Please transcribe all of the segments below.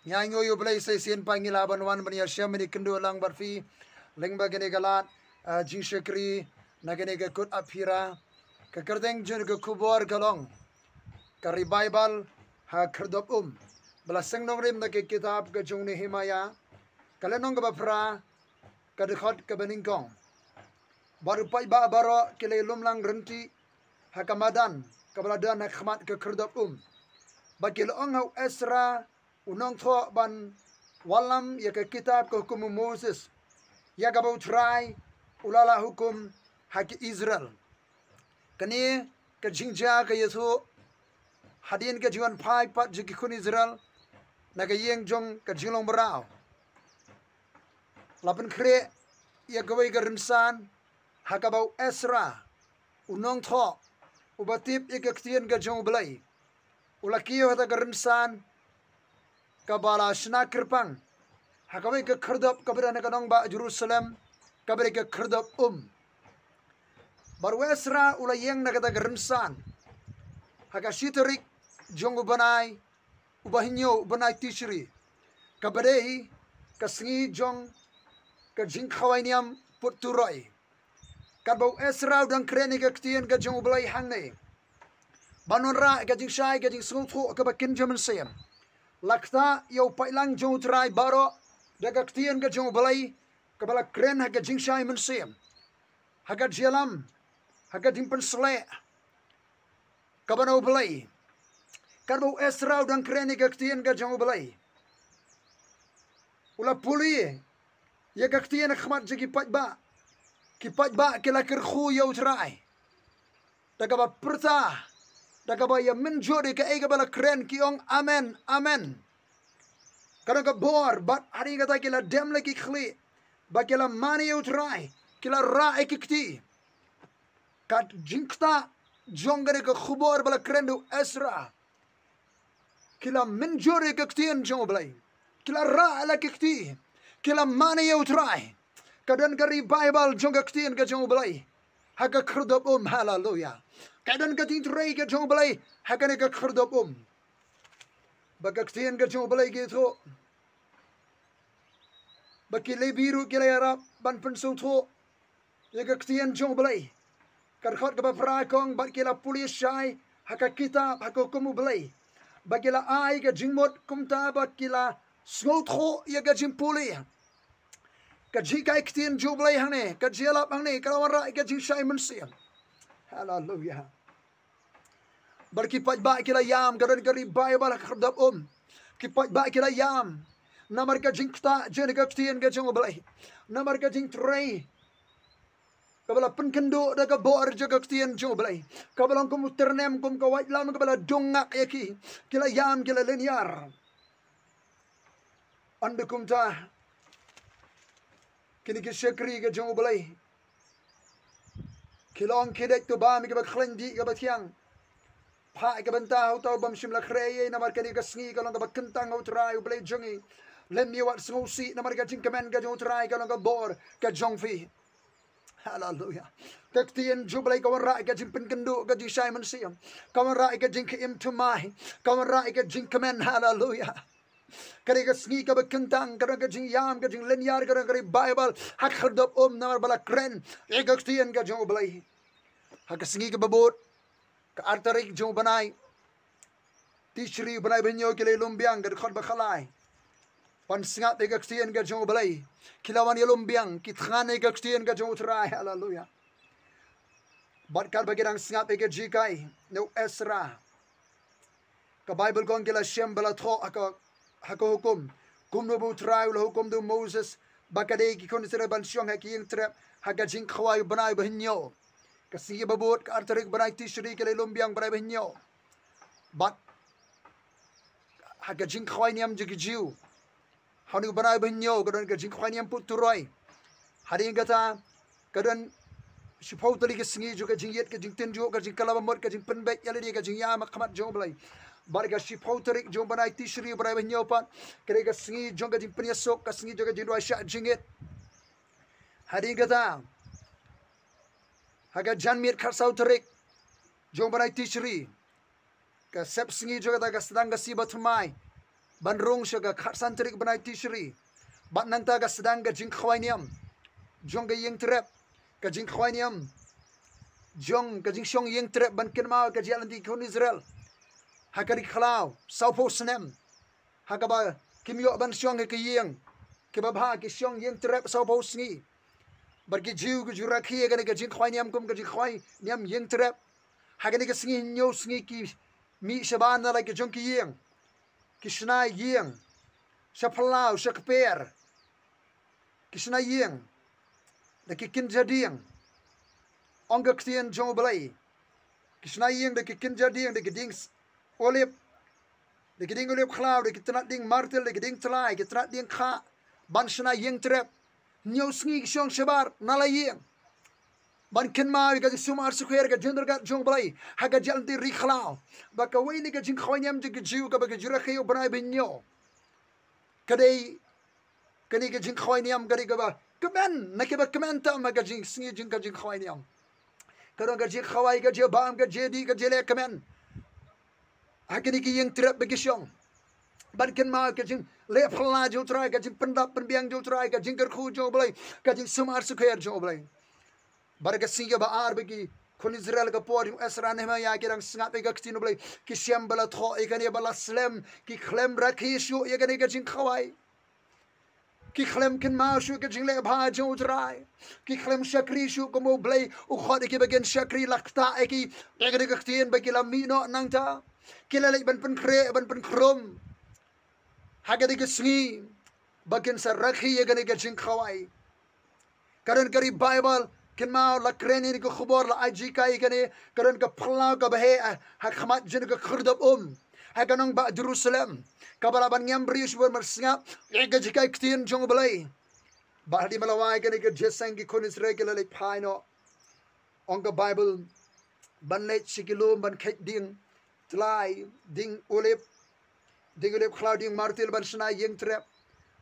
yang yo belai se sien pangila banwan bania syamini kendo lang barfi lengba gene galat jing shekri nagene ga kut aphira ka kerdeng jun ga kubor galong ka revival ha kherdop bala sengnong rim na ke kitab ka jung ni himaya kalenong ga bafra ka dekhot ka beningkong baru pai ba baro kele lumlang renti ha kamadan ka baladan ha khmat ka kherdop bakil ongau Esra unong tho ban walam ya ke kitab ke hukum Moses ya ka bau try ulala hukum hak Israel kani ke jingja ke yesu hadin ke jiwan pai pat jiki kun Israel na ke yeng jong ke jinglong berau lapen kre ya ke wei ke rinsan hak bau Esra unong tho ubatip ya ke ktien ke jong belai ulakio hata kerensan kabala shna kirpang hakabai ke kherdop kabra na kanong ba Jerusalem kabri ke kherdop baru Esra ulayeng na kata kerensan hakashiterik jong ubanai ubahinyo ubanai tishri kabadei kasngi jong ka jing khawainiam puturoi kabau Esra udang kreni ke ktien ke jong ublai hangne banonra gajing shai gajing sungthu ka bakin jaman sayam lakta yo pailang jong trai baro daga ktien ga jong balai ka bala kren ha gajing shai man sayam haga jalam haga ding pensle ka bano balai karbo Esra dan kren ga ktien ga jong balai ula puli ya ga ktien khmat jigi pajba ki pajba kila kirkhu yo trai daga ba perta daga ba ya menjodi ke ega bala kren kiong amen amen kada ka bor bat hari kata kila dem lagi khli ba kila mani utrai kila ra ekikti kat jinkta jongare ka khubor bala kren du Esra kila menjodi ke ktien jong blai kila ra ala kikti kila mani utrai kadan kari bible jong ktien ka jong blai haka khrdop hallelujah kadan ka ting tray ka jong balai hakane ka khrdop bagak tien ka jong balai ge tho bakile biru kile ara ban pensu tho ye ka tien jong balai kar khot ka ba fra kong bakila pulis shai haka kitab haka kumu balai bakila ai ka jingmot kumta bakila sngol tho ye ka jing puli ka jikai tien jong balai hane ka jela hangne ka wara ka jing shai mensiam hallelujah berkipat ba kila yam garan gari bible khadab kipat ba kila yam namar ka jingta jen ka ktien ga jong balai namar ka jing tray kabala penkendo da ka bor jaga ktien jong balai kabala kum ternem kum ka wait lam kabala dongak yaki kila yam kila linear andukum ta kini ke shekri ga jong balai kilong kedek tu ba mi ka khlendi ka bathiang pa ka banta tau bam shimla khreye namar kani ka sngi ka long ka kentang au trai blai jongi lem ni wat sngusi namar ka jing kamen ka jong trai ka long ka bor ka jong fi hallelujah ka tien jublai ka wara ka jing pen kendu ka ji shai man siam ka wara ka jing im to mai ka wara ka jing kamen hallelujah kari ka sngi ka kentang ka jing yam ka jing len yar ka bible hak khardop namar bala kren e ka tien ka jong blai hak sngi ka babot ka artarik jong banai tishri banai benyo kile lumbiang ga khot bakhalai pan singat ga ktien ga jong balai kilawan lumbiang ki thane ga ktien ga jong trai hallelujah bat kal bagirang singat ga jikai no Esra ka bible kong kila shem bala tho aka hukum kum no bu trai lo hukum du Moses bakade ki kon sere ban syong ha ki ing trap ha ga jing khwai banai benyo kasi babot ka artarik banai tishri kele lumbiang banai benyo bat haga jing khwai niam jigi jiu hanu banai benyo kadon ka jing khwai niam puturoi hari gata kadon shipau tali ke singi juga jing yet ka jing tenjo ka jing kalaba mot ka jing penbek yali ka jing ya makhamat jong blai bar ka shipau tarik jong banai tishri banai benyo pat kere ka singi jong ka jing penyesok ka singi juga jing dua syak jingit hari gata haga janmit kharsau tarik jong banai tishri ka sep singi juga ta ka sedang ka sibat mai ban rong shaga khatsan trik banai tishri bat nang ta ga sedang ga jing khwai niam jong ga yeng trep ga jing khwai niam jong ga jing shong yeng trep ban ken ma ga jalan di kon Israel hakari khlau sau po snem hakaba kim yo ban shong ke yeng ke ba bha ke shong yeng trep sau po sngi bar ke jiu ga jura khie ga jing khwai niam kum ga jing khwai niam yeng trep hagani ga sngi nyo sngi ki mi shaban na la ke jong ki yeng Kishna yeng shaplau shakper Kishna yeng da kikin jading onga ktien jong blai Kishna yeng da kikin jading da giding olip da giding olip khlau da kitna ding martel da giding tlai kitna ding kha ban shna yeng trep nyo sngi shong shabar nala yeng ban ken ma ga sumar square ga jender ga jong blai ha ga jal di ri khlau ba ka wei ni ga jing khoyam ji ga jiu ga ba ga jura khayo brai bin nyo kadai kani ga jing khoyam ga ri ga ba kamen na ke ba kamen ta ma ga jing sngi jing ga jing khoyam karo ga jing khawai ga je bam ga je di ga je le kamen ha kani ki yeng trap ba ki shong ban ken ma ga jing le phla jo trai ga jing pendap penbiang jo trai ga jing gar khu jo blai ga jing sumar square jo blai Barga singa ba arbegi kon Israel ga por Esra Nehemia ki rang sngat be ga ktino blai ki siam bala tho e kan bala slem ki khlem rakhi shu e kan ga jing khawai ki khlem ken ma shu ga jing le bha jo drai ki khlem shakri shu ko mo blai u khod ki bagen shakri lakta e ki e kan ga ktien ba ki la mi no nang ta ki la le ban pen kre ban pen khrom ha ga ga sngi bagen sa rakhi e kan ga jing khawai karan kari Bible ken mau la kreni ni ko khubor la aji kai kane karon ka phla ka bahe ha khamat jin ka khurdab ha kanong ba Jerusalem ka balaban ngam brius ber mersinga e ga jikai ktien jong blai ba di malawai kane ka jesang ki kon Israel la le phaino on ka Bible ban le chikilo ban khet ding tlai ding olip clouding martil ban shna yeng trap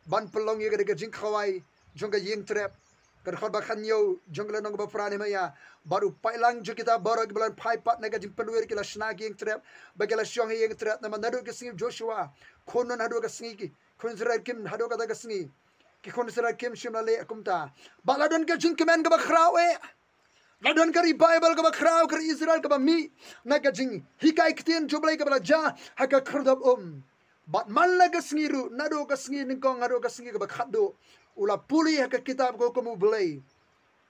ban pelong ye ga jing khawai jong ka yeng trap kan khot ba khan yo jungle nong ba prane maya baru pailang jo kita borok bulan pai pat na ga jim peluir kila shna gi trap ba kila shong yeng trap na manado ke sing Joshua khonon hado ka singi ki khon Israel kim hado ka ga singi ki khon Israel kim shimla le kumta baladon ka jing kemen ga ba khrawe ladon kari Bible ga ba khraw kar Israel ga ba mi na ga jing hikai ktien joblai ga ba ja ha ka khrdab bat malla ga singi ru nado ka singi ningkong hado ka singi ga ba khaddo ula puli ha kitab ko mu blai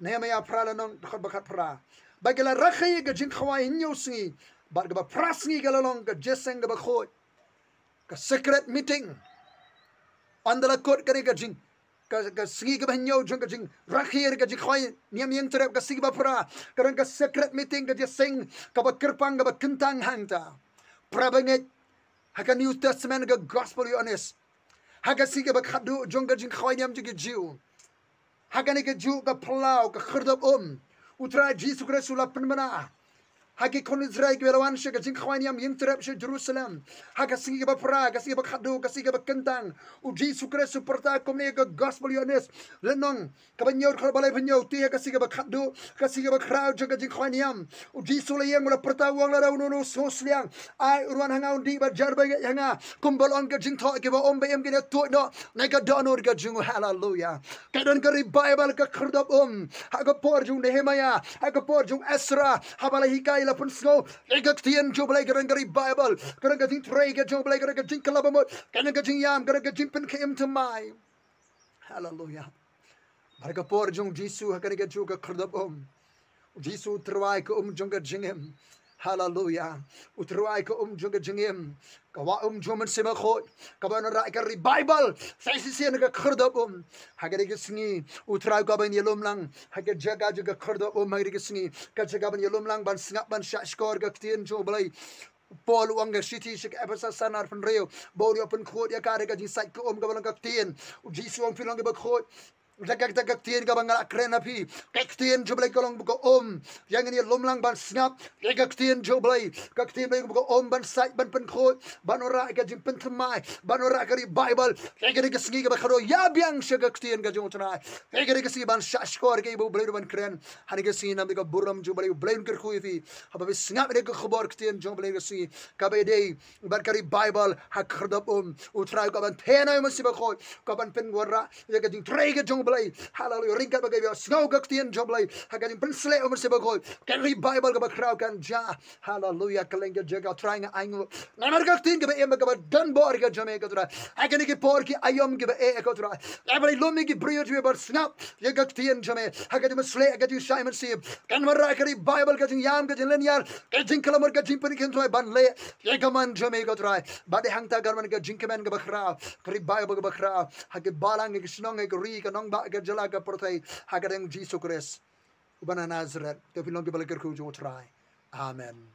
Nehemia prala nong khot bakat pra bagala rakhi ga jing khawai nyu singi bat ga prasngi ga long ga jeseng ga khot ka secret meeting andala kot ga jing ka singi ga nyu jong ga jing rakhi ga jing khawai niam yang terap ga singi ba pra karang ka secret meeting ga jeseng ka ba kirpang ga kentang hangta prabanget ha ka New Testament ga gospel you honest Haga siga ba khadu jonga jing khawaniam jige jiu haga ne ke jiu ka plau ka khrdab utra jisu krisula penmana hagi kon Israel ke lawan she ka jing khawaniam yeng trap she Jerusalem haga siga ba pra ka siga ba khadu ka siga ba kentang u jisu krisu perta komne ka gospel yones lenong ka banyo khol balai banyo ti ka siga ba khadu ka siga ba khrau jonga jing khawaniam u jisu le yeng la perta wang la no no so sliang ai urwan hanga undi ba jar ba hanga kumbal on ka jing tho ke ba be em ke to no na ka donor ka jing hallelujah ka don ka Bible ka khrdab haga por jung Nehemia haga por jung Esra habala hikai la pun snow ega tien jo blai ka Bible ka jing tray ka jo blai ka jing kalabamot ka jing yam ka jing pen kem to mai hallelujah haga por jung Jisu haga ka jo ka khrdab Jisu terwai ka jung ka jingem hallelujah utruai ka jung ka jingem kawa jomen sema khot kabana ra ka Bible sai si na ka khrdab haga ka singi utrai ka ban yelom lang haga jaga juga khrdab mari ka singi ka jaga ban yelom lang ban singap ban shashkor ka tien jo blai Paul wanga city shik epasa sanar pen reo bori open khot ya ka jing sai ka ka ban ka tien Jisu ong filong ka khot Jagak tien ka bangala krena pi kak tien joblay kolong buko yang ini lomlang ban snap kak tien joblay kak tien buko ban site ban pen kho ban ora ka jing pen tmai ban ora ka bible kak ni kasngi ka kharo ya biang shagak tien ka jong tna kak ni kasngi ban shashkor ke bu blay ban kren hani ka sin nam ka buram joblay blay ker khu fi haba bi snap de ka khobor tien joblay ka si ka be de ban ka bible hak khardap utrai ka ban thena musiba kho ka ban pen gora ya ka jing trai ka jong blay hallelujah ringkat bagai biar snow gaktian joblay hagajin pensle umur sebagoi kan bible ka bakrau kan ja hallelujah kalengga jaga trying aingu namar gaktin ka em ka dan bor ka jame ka tura agani ki por ki ayom ki e ka tura every lumi ki brio jwe bar snap ye gaktian jame hagajin mesle hagajin simon sib kan marra ka bible ka jing yam ka jin linear ka jing kalamar ka jing pin kin toy ban le ye ka man jame ka tura bade hangta garman ka jing kemen ka bakrau ka bible ka bakrau hage balang ki snong ka ri ka nong ba ka jalaga portai hagadeng Jesus Christ ubana Nazareth to pilong ki balakir ku jo try amen.